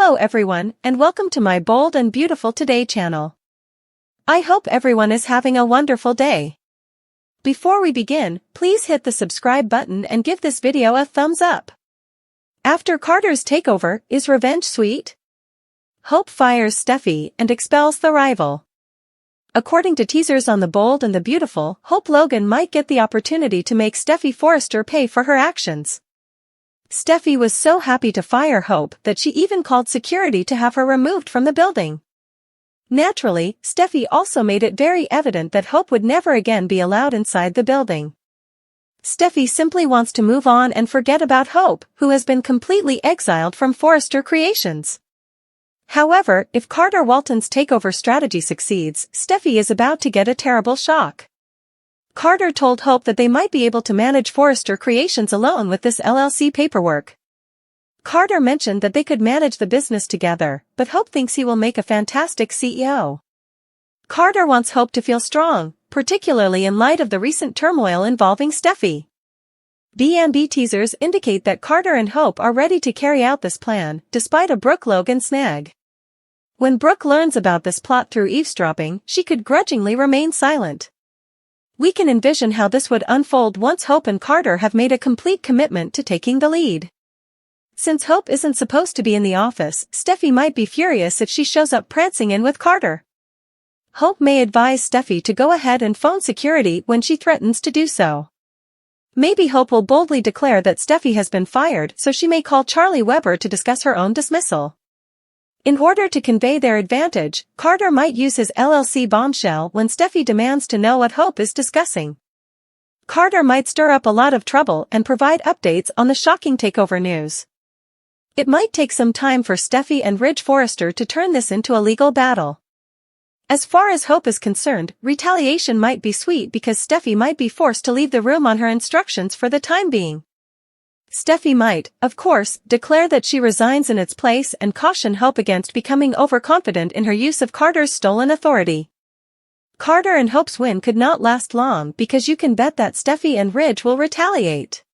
Hello everyone, and welcome to my Bold and Beautiful Today channel. I hope everyone is having a wonderful day. Before we begin, please hit the subscribe button and give this video a thumbs up. After Carter's takeover, is revenge sweet? Hope fires Steffy and expels the rival. According to teasers on The Bold and the Beautiful, Hope Logan might get the opportunity to make Steffy Forrester pay for her actions. Steffy was so happy to fire Hope that she even called security to have her removed from the building. Naturally, Steffy also made it very evident that Hope would never again be allowed inside the building. Steffy simply wants to move on and forget about Hope, who has been completely exiled from Forrester Creations. However, if Carter Walton's takeover strategy succeeds, Steffy is about to get a terrible shock. Carter told Hope that they might be able to manage Forrester Creations alone with this LLC paperwork. Carter mentioned that they could manage the business together, but Hope thinks he will make a fantastic CEO. Carter wants Hope to feel strong, particularly in light of the recent turmoil involving Steffy. B&B teasers indicate that Carter and Hope are ready to carry out this plan, despite a Brooke Logan snag. When Brooke learns about this plot through eavesdropping, she could grudgingly remain silent. We can envision how this would unfold once Hope and Carter have made a complete commitment to taking the lead. Since Hope isn't supposed to be in the office, Steffy might be furious if she shows up prancing in with Carter. Hope may advise Steffy to go ahead and phone security when she threatens to do so. Maybe Hope will boldly declare that Steffy has been fired, so she may call Charlie Weber to discuss her own dismissal. In order to convey their advantage, Carter might use his LLC bombshell when Steffy demands to know what Hope is discussing. Carter might stir up a lot of trouble and provide updates on the shocking takeover news. It might take some time for Steffy and Ridge Forrester to turn this into a legal battle. As far as Hope is concerned, retaliation might be sweet because Steffy might be forced to leave the room on her instructions for the time being. Steffy might, of course, declare that she resigns in its place and caution Hope against becoming overconfident in her use of Carter's stolen authority. Carter and Hope's win could not last long because you can bet that Steffy and Ridge will retaliate.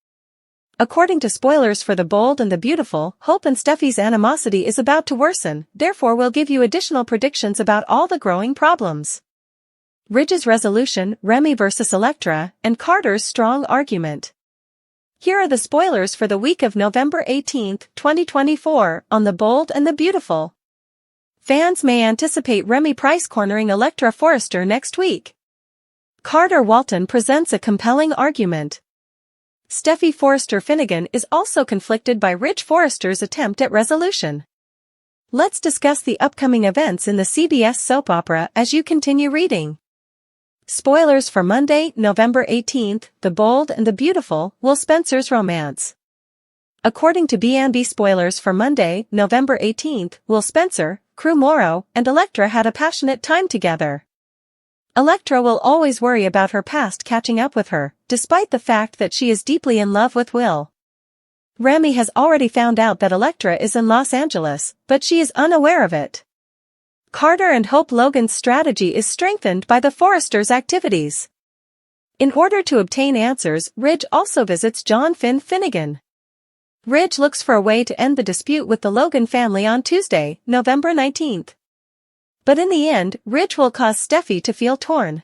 According to spoilers for The Bold and the Beautiful, Hope and Steffy's animosity is about to worsen, therefore we'll give you additional predictions about all the growing problems. Ridge's resolution, Remy versus Elektra, and Carter's strong argument. Here are the spoilers for the week of November 18, 2024, on The Bold and the Beautiful. Fans may anticipate Remy Price cornering Elektra Forrester next week. Carter Walton presents a compelling argument. Steffy Forrester Finnegan is also conflicted by Ridge Forrester's attempt at resolution. Let's discuss the upcoming events in the CBS soap opera as you continue reading. Spoilers for Monday, November 18, The Bold and the Beautiful, Will Spencer's romance. According to B&B spoilers for Monday, November 18, Will Spencer, Crew Morrow, and Elektra had a passionate time together. Elektra will always worry about her past catching up with her, despite the fact that she is deeply in love with Will. Remy has already found out that Elektra is in Los Angeles, but she is unaware of it. Carter and Hope Logan's strategy is strengthened by the Forresters' activities. In order to obtain answers, Ridge also visits John Finnegan. Ridge looks for a way to end the dispute with the Logan family on Tuesday, November 19. But in the end, Ridge will cause Steffy to feel torn.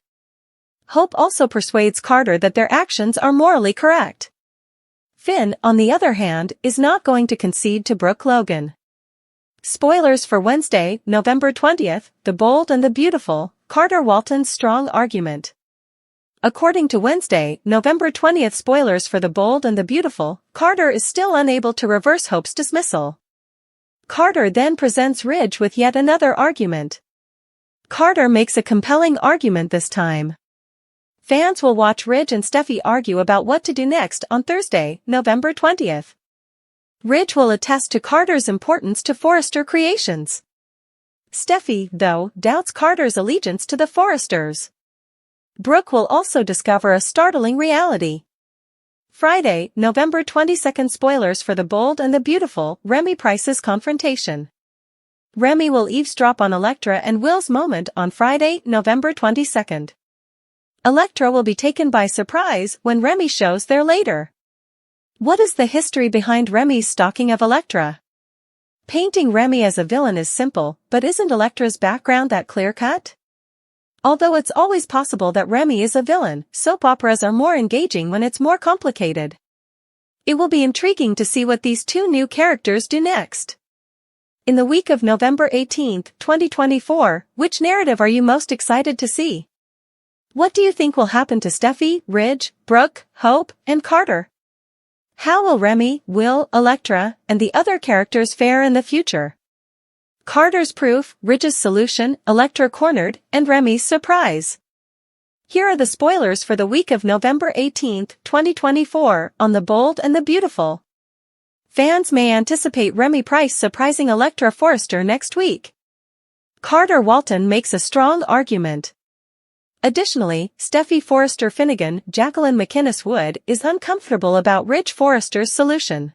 Hope also persuades Carter that their actions are morally correct. Finn, on the other hand, is not going to concede to Brooke Logan. Spoilers for Wednesday, November 20, The Bold and the Beautiful, Carter Walton's strong argument. According to Wednesday, November 20 spoilers for The Bold and the Beautiful, Carter is still unable to reverse Hope's dismissal. Carter then presents Ridge with yet another argument. Carter makes a compelling argument this time. Fans will watch Ridge and Steffy argue about what to do next on Thursday, November 20. Ridge will attest to Carter's importance to Forrester Creations. Steffy, though, doubts Carter's allegiance to the Forresters. Brooke will also discover a startling reality. Friday, November 22 spoilers for The Bold and the Beautiful, Remy Price's confrontation. Remy will eavesdrop on Elektra and Will's moment on Friday, November 22. Elektra will be taken by surprise when Remy shows there later. What is the history behind Remy's stalking of Elektra? Painting Remy as a villain is simple, but isn't Elektra's background that clear-cut? Although it's always possible that Remy is a villain, soap operas are more engaging when it's more complicated. It will be intriguing to see what these two new characters do next. In the week of November 18, 2024, which narrative are you most excited to see? What do you think will happen to Steffy, Ridge, Brooke, Hope, and Carter? How will Remy, Will, Elektra, and the other characters fare in the future? Carter's proof, Ridge's solution, Elektra cornered, and Remy's surprise. Here are the spoilers for the week of November 18, 2024, on The Bold and the Beautiful. Fans may anticipate Remy Price surprising Elektra Forrester next week. Carter Walton makes a strong argument. Additionally, Steffy Forrester Finnegan, Jacqueline McInnes Wood, is uncomfortable about Ridge Forrester's solution.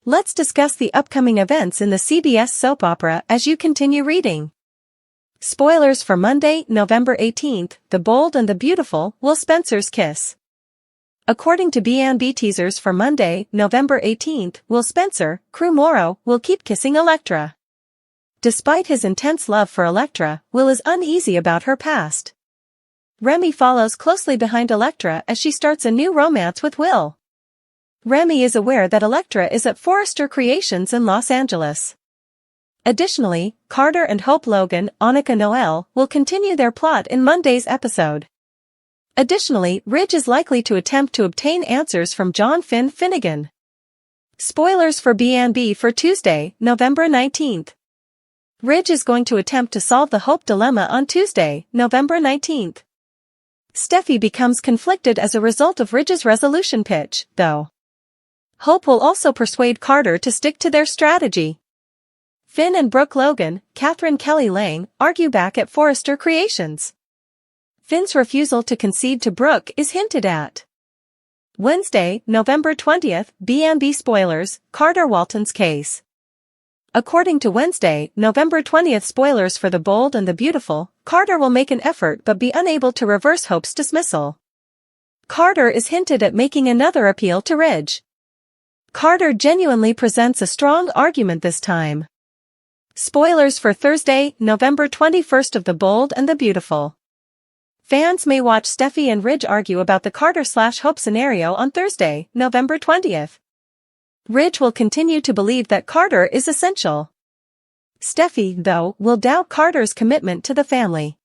Let's discuss the upcoming events in the CBS soap opera as you continue reading. Spoilers for Monday, November 18, The Bold and the Beautiful, Will Spencer's kiss. According to B&B teasers for Monday, November 18, Will Spencer, Crew Morrow, will keep kissing Elektra. Despite his intense love for Elektra, Will is uneasy about her past. Remy follows closely behind Elektra as she starts a new romance with Will. Remy is aware that Elektra is at Forrester Creations in Los Angeles. Additionally, Carter and Hope Logan, Annika Noel, will continue their plot in Monday's episode. Additionally, Ridge is likely to attempt to obtain answers from John Finn Finnegan. Spoilers for B&B for Tuesday, November 19. Ridge is going to attempt to solve the Hope dilemma on Tuesday, November 19. Steffy becomes conflicted as a result of Ridge's resolution pitch, though. Hope will also persuade Carter to stick to their strategy. Finn and Brooke Logan, Catherine Kelly Lang, argue back at Forrester Creations. Finn's refusal to concede to Brooke is hinted at. Wednesday, November 20th, B&B spoilers, Carter Walton's case. According to Wednesday, November 20th spoilers for The Bold and the Beautiful, Carter will make an effort but be unable to reverse Hope's dismissal. Carter is hinted at making another appeal to Ridge. Carter genuinely presents a strong argument this time. Spoilers for Thursday, November 21st of The Bold and the Beautiful. Fans may watch Steffy and Ridge argue about the Carter/Hope scenario on Thursday, November 20th. Ridge will continue to believe that Carter is essential. Steffy, though, will doubt Carter's commitment to the family.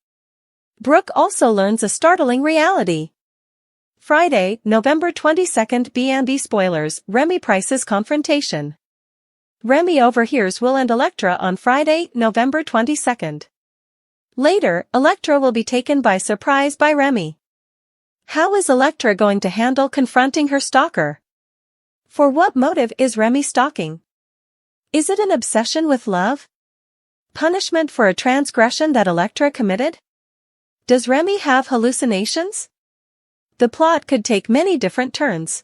Brooke also learns a startling reality. Friday, November 22nd, B&B spoilers, Remy Price's confrontation. Remy overhears Will and Elektra on Friday, November 22nd. Later, Elektra will be taken by surprise by Remy. How is Elektra going to handle confronting her stalker? For what motive is Remy stalking? Is it an obsession with love? Punishment for a transgression that Elektra committed? Does Remy have hallucinations? The plot could take many different turns.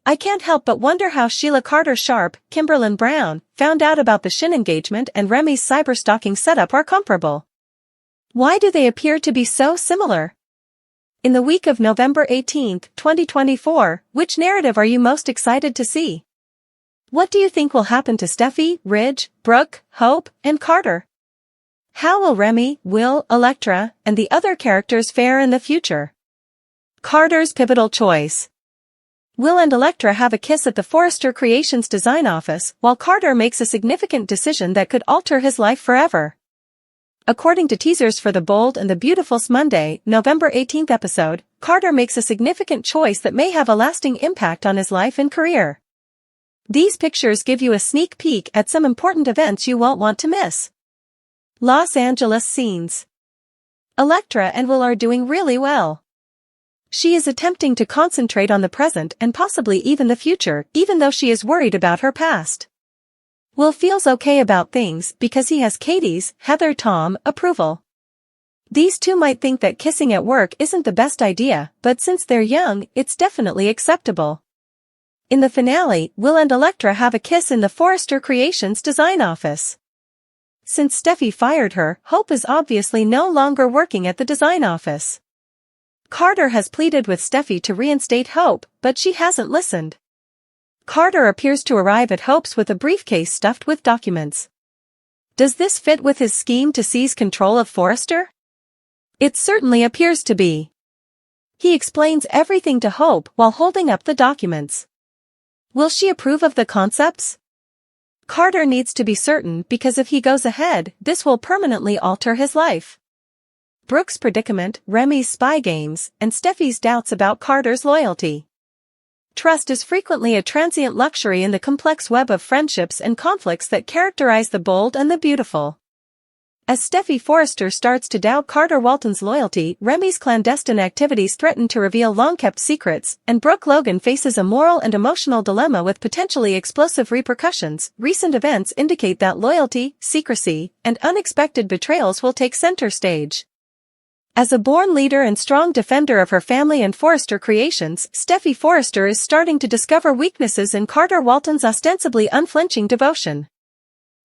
I can't help but wonder how Sheila Carter-Sharp, Kimberlyn Brown, found out about the Shin engagement and Remy's cyberstalking setup are comparable. Why do they appear to be so similar? In the week of November 18, 2024, which narrative are you most excited to see? What do you think will happen to Steffy, Ridge, Brooke, Hope, and Carter? How will Remy, Will, Elektra, and the other characters fare in the future? Carter's pivotal choice. Will and Elektra have a kiss at the Forrester Creations design office, while Carter makes a significant decision that could alter his life forever. According to teasers for The Bold and the Beautiful's Monday, November 18th episode, Carter makes a significant choice that may have a lasting impact on his life and career. These pictures give you a sneak peek at some important events you won't want to miss. Los Angeles scenes. Elektra and Will are doing really well. She is attempting to concentrate on the present and possibly even the future, even though she is worried about her past. Will feels okay about things because he has Katie's, Heather Tom, approval. These two might think that kissing at work isn't the best idea, but since they're young, it's definitely acceptable. In the finale, Will and Elektra have a kiss in the Forrester Creations design office. Since Steffy fired her, Hope is obviously no longer working at the design office. Carter has pleaded with Steffy to reinstate Hope, but she hasn't listened. Carter appears to arrive at Hope's with a briefcase stuffed with documents. Does this fit with his scheme to seize control of Forrester? It certainly appears to be. He explains everything to Hope while holding up the documents. Will she approve of the concepts? Carter needs to be certain because if he goes ahead, this will permanently alter his life. Brooke's predicament, Remy's spy games, and Steffy's doubts about Carter's loyalty. Trust is frequently a transient luxury in the complex web of friendships and conflicts that characterize the bold and the beautiful. As Steffy Forrester starts to doubt Carter Walton's loyalty, Remy's clandestine activities threaten to reveal long-kept secrets, and Brooke Logan faces a moral and emotional dilemma with potentially explosive repercussions. Recent events indicate that loyalty, secrecy, and unexpected betrayals will take center stage. As a born leader and strong defender of her family and Forrester creations, Steffy Forrester is starting to discover weaknesses in Carter Walton's ostensibly unflinching devotion.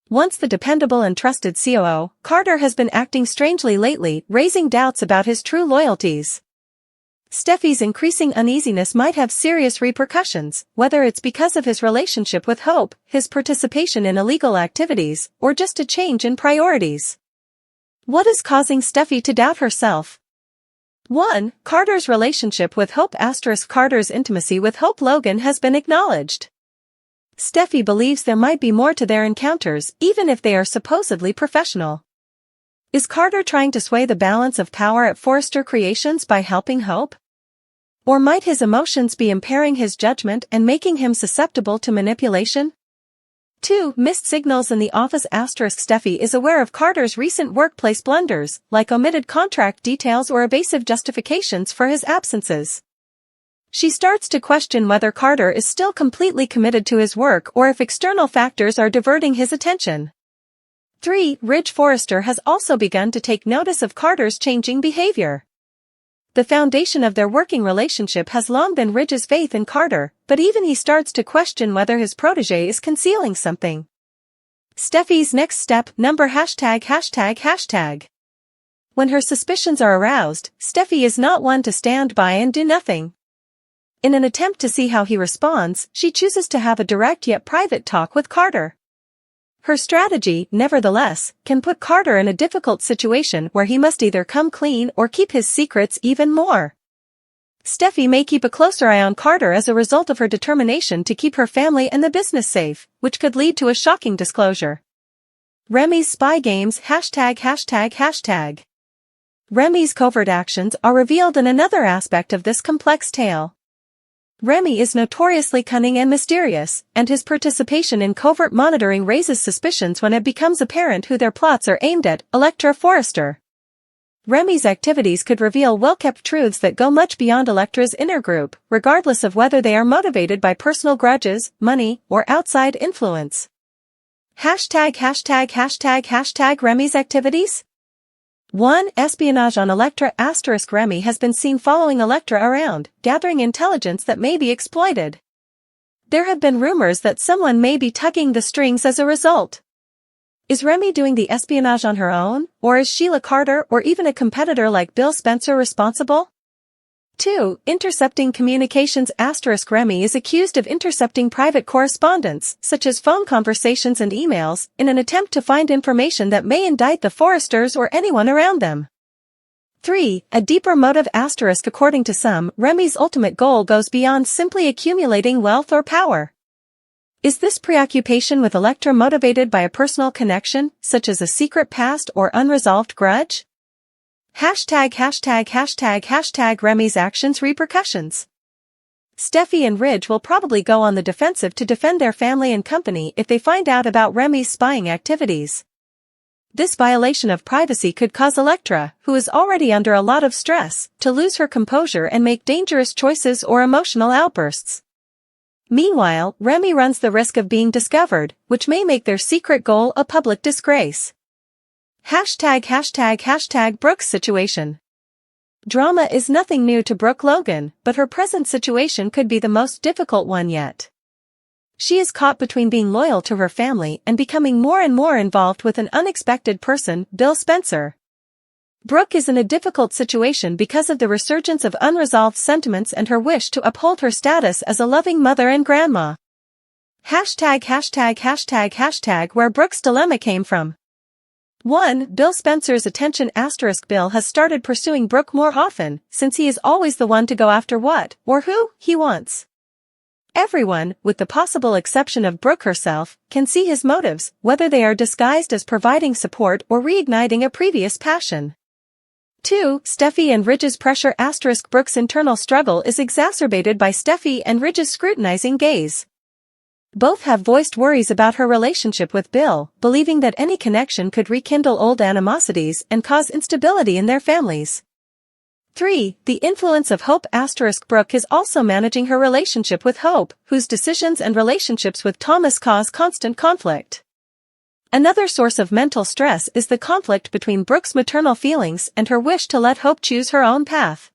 Once the dependable and trusted COO, Carter has been acting strangely lately, raising doubts about his true loyalties. Steffy's increasing uneasiness might have serious repercussions, whether it's because of his relationship with Hope, his participation in illegal activities, or just a change in priorities. What is causing Steffy to doubt herself? 1. Carter's relationship with Hope * Carter's intimacy with Hope Logan has been acknowledged. Steffy believes there might be more to their encounters, even if they are supposedly professional. Is Carter trying to sway the balance of power at Forrester Creations by helping Hope? Or might his emotions be impairing his judgment and making him susceptible to manipulation? 2. Missed signals in the office * Steffy is aware of Carter's recent workplace blunders, like omitted contract details or evasive justifications for his absences. She starts to question whether Carter is still completely committed to his work or if external factors are diverting his attention. 3. Ridge Forrester has also begun to take notice of Carter's changing behavior. The foundation of their working relationship has long been Ridge's faith in Carter, but even he starts to question whether his protégé is concealing something. Steffy's next step, number ####. When her suspicions are aroused, Steffy is not one to stand by and do nothing. In an attempt to see how he responds, she chooses to have a direct yet private talk with Carter. Her strategy, nevertheless, can put Carter in a difficult situation where he must either come clean or keep his secrets even more. Steffy may keep a closer eye on Carter as a result of her determination to keep her family and the business safe, which could lead to a shocking disclosure. Remy's spy games ####. Remy's covert actions are revealed in another aspect of this complex tale. Remy is notoriously cunning and mysterious, and his participation in covert monitoring raises suspicions when it becomes apparent who their plots are aimed at, Elektra Forrester. Remy's activities could reveal well-kept truths that go much beyond Elektra's inner group, regardless of whether they are motivated by personal grudges, money, or outside influence. ##### Remy's activities? 1. Espionage on Elektra * Remy has been seen following Elektra around, gathering intelligence that may be exploited. There have been rumors that someone may be tugging the strings as a result. Is Remy doing the espionage on her own, or is Sheila Carter or even a competitor like Bill Spencer responsible? 2. Intercepting communications * Remy is accused of intercepting private correspondence, such as phone conversations and emails, in an attempt to find information that may indict the Forresters or anyone around them. 3. A deeper motive * According to some, Remy's ultimate goal goes beyond simply accumulating wealth or power. Is this preoccupation with Elektra motivated by a personal connection, such as a secret past or unresolved grudge? ##### Remy's actions repercussions. Steffy and Ridge will probably go on the defensive to defend their family and company if they find out about Remy's spying activities. This violation of privacy could cause Elektra, who is already under a lot of stress, to lose her composure and make dangerous choices or emotional outbursts. Meanwhile, Remy runs the risk of being discovered, which may make their secret goal a public disgrace. #### Brooke's situation. Drama is nothing new to Brooke Logan, but her present situation could be the most difficult one yet. She is caught between being loyal to her family and becoming more and more involved with an unexpected person, Bill Spencer. Brooke is in a difficult situation because of the resurgence of unresolved sentiments and her wish to uphold her status as a loving mother and grandma. Where Brooke's dilemma came from. 1. Bill Spencer's attention *. Bill has started pursuing Brooke more often, since he is always the one to go after what, or who, he wants. Everyone, with the possible exception of Brooke herself, can see his motives, whether they are disguised as providing support or reigniting a previous passion. 2. Steffy and Ridge's pressure *. Brooke's internal struggle is exacerbated by Steffy and Ridge's scrutinizing gaze. Both have voiced worries about her relationship with Bill, believing that any connection could rekindle old animosities and cause instability in their families. 3. The influence of Hope *. Brooke is also managing her relationship with Hope, whose decisions and relationships with Thomas cause constant conflict. Another source of mental stress is the conflict between Brooke's maternal feelings and her wish to let Hope choose her own path.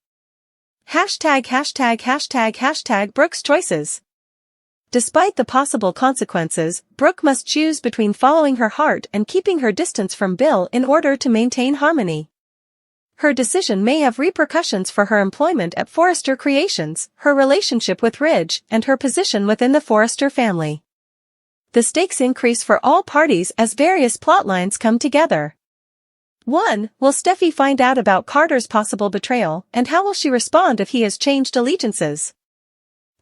Brooke's choices. Despite the possible consequences, Brooke must choose between following her heart and keeping her distance from Bill in order to maintain harmony. Her decision may have repercussions for her employment at Forrester Creations, her relationship with Ridge, and her position within the Forrester family. The stakes increase for all parties as various plotlines come together. 1. Will Steffy find out about Carter's possible betrayal, and how will she respond if he has changed allegiances?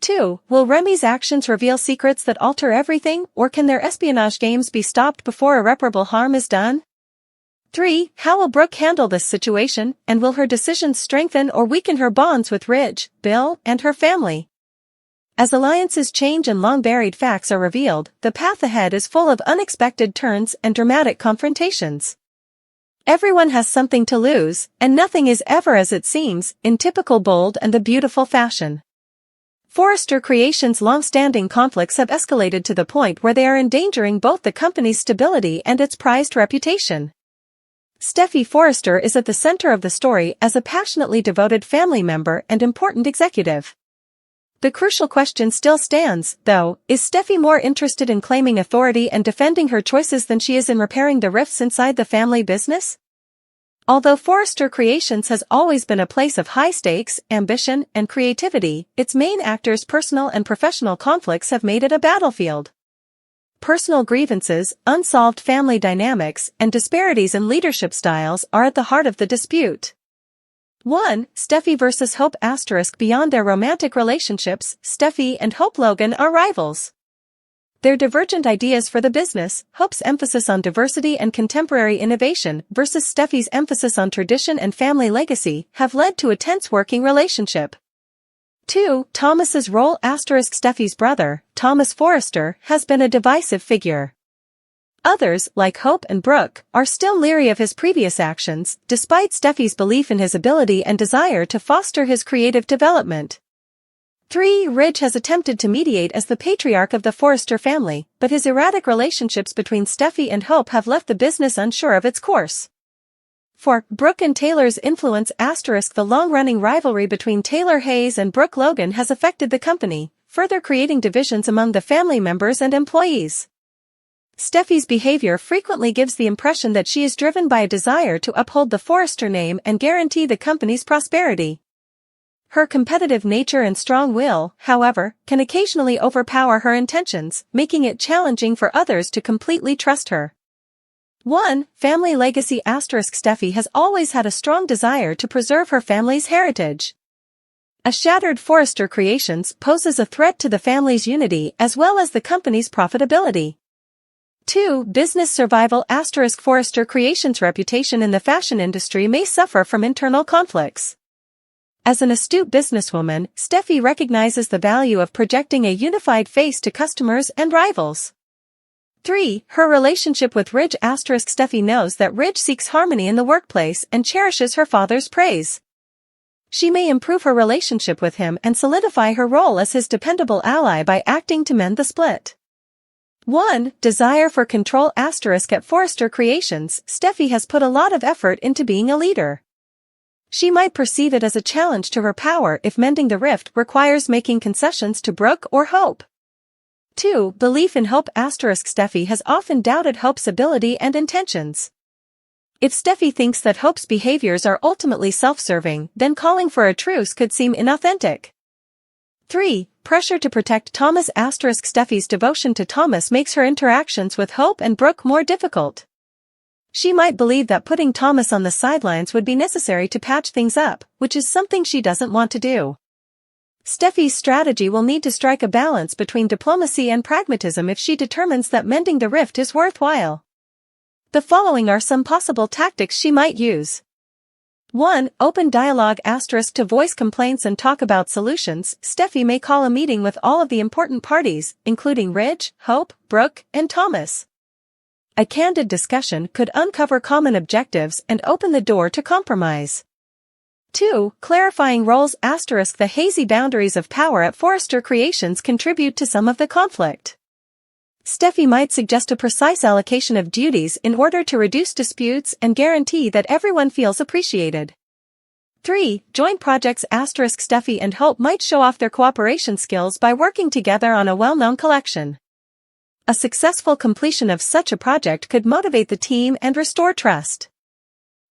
2. Will Remy's actions reveal secrets that alter everything, or can their espionage games be stopped before irreparable harm is done? 3. How will Brooke handle this situation, and will her decisions strengthen or weaken her bonds with Ridge, Bill, and her family? As alliances change and long-buried facts are revealed, the path ahead is full of unexpected turns and dramatic confrontations. Everyone has something to lose, and nothing is ever as it seems, in typical Bold and the Beautiful fashion. Forrester Creations' long-standing conflicts have escalated to the point where they are endangering both the company's stability and its prized reputation. Steffy Forrester is at the center of the story as a passionately devoted family member and important executive. The crucial question still stands, though, is Steffy more interested in claiming authority and defending her choices than she is in repairing the rifts inside the family business? Although Forrester Creations has always been a place of high stakes, ambition, and creativity, its main actors' personal and professional conflicts have made it a battlefield. Personal grievances, unsolved family dynamics, and disparities in leadership styles are at the heart of the dispute. 1. Steffy versus Hope *. Beyond their romantic relationships, Steffy and Hope Logan are rivals. Their divergent ideas for the business, Hope's emphasis on diversity and contemporary innovation versus Steffy's emphasis on tradition and family legacy, have led to a tense working relationship. 2. Thomas's role *. Steffy's brother, Thomas Forrester, has been a divisive figure. Others, like Hope and Brooke, are still leery of his previous actions, despite Steffy's belief in his ability and desire to foster his creative development. 3. Ridge has attempted to mediate as the patriarch of the Forrester family, but his erratic relationships between Steffy and Hope have left the business unsure of its course. 4. Brooke and Taylor's influence *. The long-running rivalry between Taylor Hayes and Brooke Logan has affected the company, further creating divisions among the family members and employees. Steffy's behavior frequently gives the impression that she is driven by a desire to uphold the Forrester name and guarantee the company's prosperity. Her competitive nature and strong will, however, can occasionally overpower her intentions, making it challenging for others to completely trust her. 1. Family legacy *. Steffy has always had a strong desire to preserve her family's heritage. A shattered Forrester Creations poses a threat to the family's unity as well as the company's profitability. 2. Business survival * Forrester Creations' reputation in the fashion industry may suffer from internal conflicts. As an astute businesswoman, Steffy recognizes the value of projecting a unified face to customers and rivals. 3. Her relationship with Ridge * Steffy knows that Ridge seeks harmony in the workplace and cherishes her father's praise. She may improve her relationship with him and solidify her role as his dependable ally by acting to mend the split. 1. Desire for control * At Forrester Creations, Steffy has put a lot of effort into being a leader. She might perceive it as a challenge to her power if mending the rift requires making concessions to Brooke or Hope. 2. Belief in Hope * Steffy has often doubted Hope's ability and intentions. If Steffy thinks that Hope's behaviors are ultimately self-serving, then calling for a truce could seem inauthentic. 3. pressure to protect Thomas. Steffy's devotion to Thomas makes her interactions with Hope and Brooke more difficult. She might believe that putting Thomas on the sidelines would be necessary to patch things up, which is something she doesn't want to do. Steffy's strategy will need to strike a balance between diplomacy and pragmatism if she determines that mending the rift is worthwhile. The following are some possible tactics she might use. 1. Open dialogue. To voice complaints and talk about solutions, Steffy may call a meeting with all of the important parties, including Ridge, Hope, Brooke, and Thomas. A candid discussion could uncover common objectives and open the door to compromise. 2. Clarifying roles. The hazy boundaries of power at Forrester Creations contribute to some of the conflict. Steffy might suggest a precise allocation of duties in order to reduce disputes and guarantee that everyone feels appreciated. 3. Joint projects. Steffy and Hope might show off their cooperation skills by working together on a well-known collection. A successful completion of such a project could motivate the team and restore trust.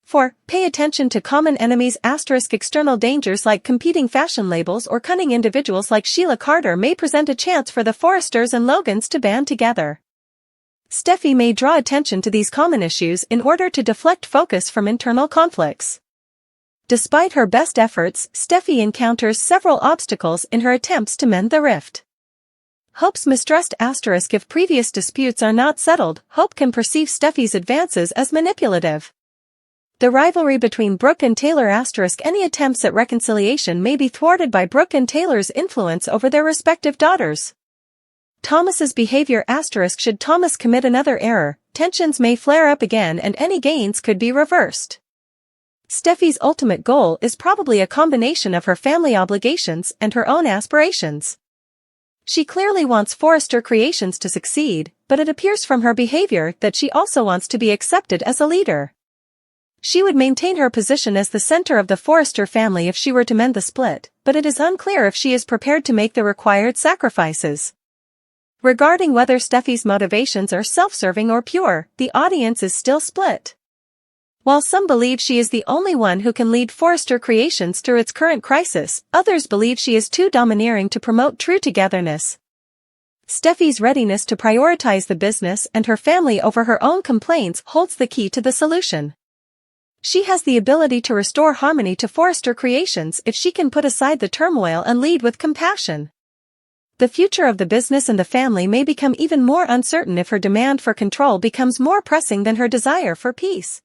4. Pay attention to common enemies. External dangers like competing fashion labels or cunning individuals like Sheila Carter may present a chance for the Forresters and Logans to band together. Steffy may draw attention to these common issues in order to deflect focus from internal conflicts. Despite her best efforts, Steffy encounters several obstacles in her attempts to mend the rift. Hope's mistrust. If previous disputes are not settled, Hope can perceive Steffy's advances as manipulative. The rivalry between Brooke and Taylor. Any attempts at reconciliation may be thwarted by Brooke and Taylor's influence over their respective daughters. Thomas's behavior. Should Thomas commit another error, tensions may flare up again and any gains could be reversed. Steffy's ultimate goal is probably a combination of her family obligations and her own aspirations. She clearly wants Forrester Creations to succeed, but it appears from her behavior that she also wants to be accepted as a leader. She would maintain her position as the center of the Forrester family if she were to mend the split, but it is unclear if she is prepared to make the required sacrifices. Regarding whether Steffy's motivations are self-serving or pure, the audience is still split. While some believe she is the only one who can lead Forrester Creations through its current crisis, others believe she is too domineering to promote true togetherness. Steffy's readiness to prioritize the business and her family over her own complaints holds the key to the solution. She has the ability to restore harmony to Forrester Creations if she can put aside the turmoil and lead with compassion. The future of the business and the family may become even more uncertain if her demand for control becomes more pressing than her desire for peace.